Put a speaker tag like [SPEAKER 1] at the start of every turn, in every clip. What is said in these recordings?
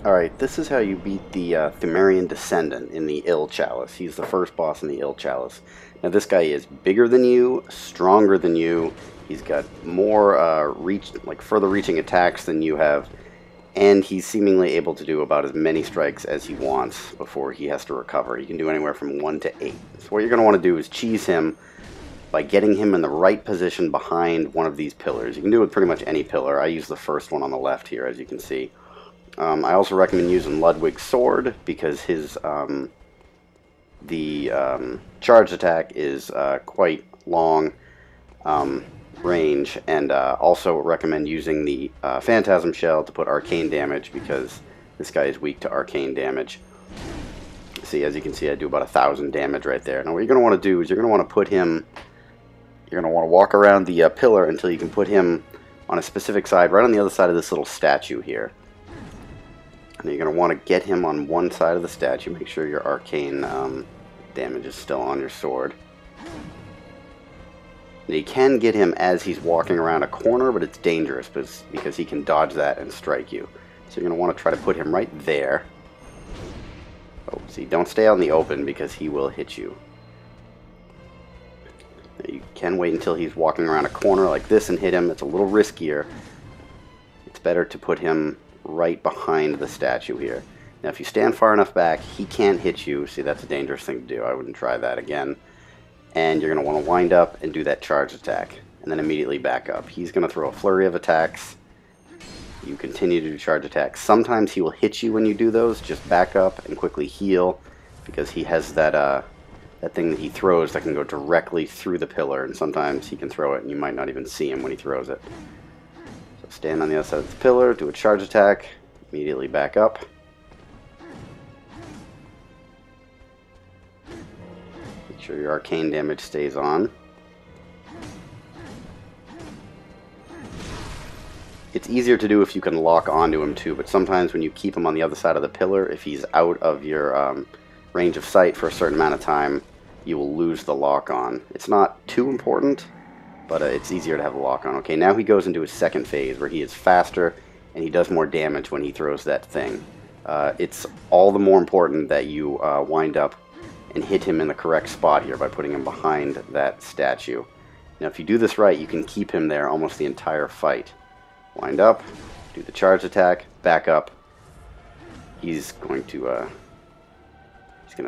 [SPEAKER 1] Alright, this is how you beat the Pthumerian Descendant in the Ihyll Chalice. He's the first boss in the Ihyll Chalice. Now this guy is bigger than you, stronger than you, he's got more further reaching attacks than you have, and he's seemingly able to do about as many strikes as he wants before he has to recover. He can do anywhere from 1 to 8. So what you're going to want to do is cheese him by getting him in the right position behind one of these pillars. You can do it with pretty much any pillar. I use the first one on the left here, as you can see. I also recommend using Ludwig's sword because his charge attack is quite long range, and also recommend using the Phantasm Shell to put arcane damage because this guy is weak to arcane damage. See, as you can see, I do about 1,000 damage right there. Now what you're going to want to do is you're going to want to put him, you're going to want to walk around the pillar until you can put him on a specific side, right on the other side of this little statue here. And you're going to want to get him on one side of the statue. Make sure your arcane damage is still on your sword. Now you can get him as he's walking around a corner, but it's dangerous because he can dodge that and strike you. So you're going to want to try to put him right there. Oh, see, don't stay out in the open because he will hit you. Now you can wait until he's walking around a corner like this and hit him. It's a little riskier. It's better to put him right behind the statue here. Now if you stand far enough back, he can't hit you. See, that's a dangerous thing to do. I wouldn't try that again. And you're going to want to wind up and do that charge attack, and then immediately back up. He's going to throw a flurry of attacks. You continue to do charge attacks. Sometimes he will hit you when you do those. Just back up and quickly heal, because he has that that thing that he throws that can go directly through the pillar, and sometimes he can throw it and you might not even see him when he throws it. So stand on the other side of the pillar, do a charge attack, immediately back up. Make sure your arcane damage stays on. It's easier to do if you can lock onto him too, but sometimes when you keep him on the other side of the pillar, if he's out of your range of sight for a certain amount of time, you will lose the lock on. It's not too important, but it's easier to have a lock on. Okay, now he goes into his second phase where he is faster and he does more damage when he throws that thing. It's all the more important that you wind up and hit him in the correct spot here by putting him behind that statue. Now if you do this right, you can keep him there almost the entire fight. Wind up, do the charge attack, back up. He's going to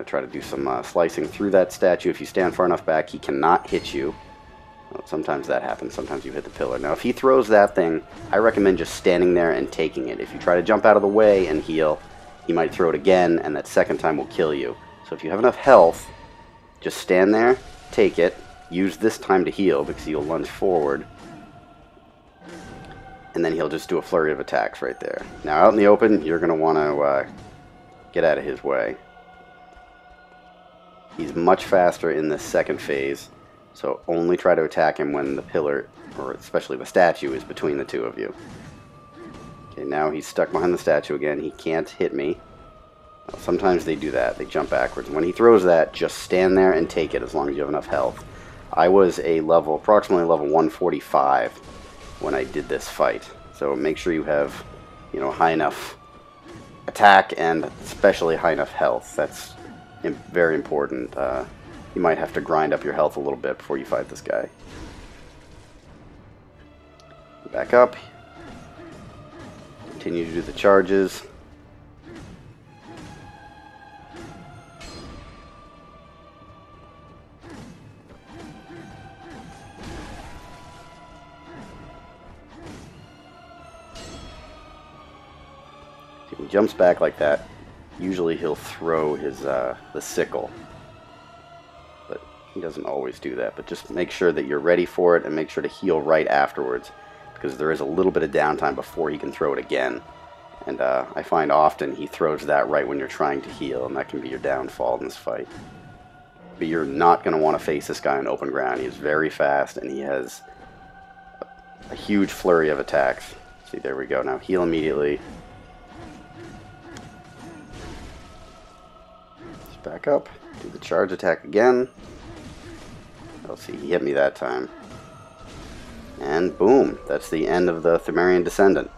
[SPEAKER 1] try to do some slicing through that statue. If you stand far enough back, he cannot hit you. Well, sometimes that happens. Sometimes you hit the pillar. Now if he throws that thing, I recommend just standing there and taking it. If you try to jump out of the way and heal, he might throw it again, and that second time will kill you. So if you have enough health, just stand there, take it, use this time to heal because you'll lunge forward, and then he'll just do a flurry of attacks right there. Now out in the open, you're going to want to get out of his way. He's much faster in this second phase, so only try to attack him when the pillar, or especially the statue, is between the two of you. Okay, now he's stuck behind the statue again. He can't hit me. Well, sometimes they do that. They jump backwards. When he throws that, just stand there and take it as long as you have enough health. I was approximately level 145 when I did this fight. So make sure you have, high enough attack and especially high enough health. That's very important. You might have to grind up your health a little bit before you fight this guy. Back up. Continue to do the charges. If he jumps back like that, usually he'll throw his the sickle. But he doesn't always do that. But just make sure that you're ready for it and make sure to heal right afterwards, because there is a little bit of downtime before he can throw it again. And I find often he throws that right when you're trying to heal, and that can be your downfall in this fight. But you're not going to want to face this guy on open ground. He is very fast, and he has a huge flurry of attacks. See, there we go. Now heal immediately. Just back up. Do the charge attack again. Let's see, he hit me that time. And boom, that's the end of the Pthumerian Descendant.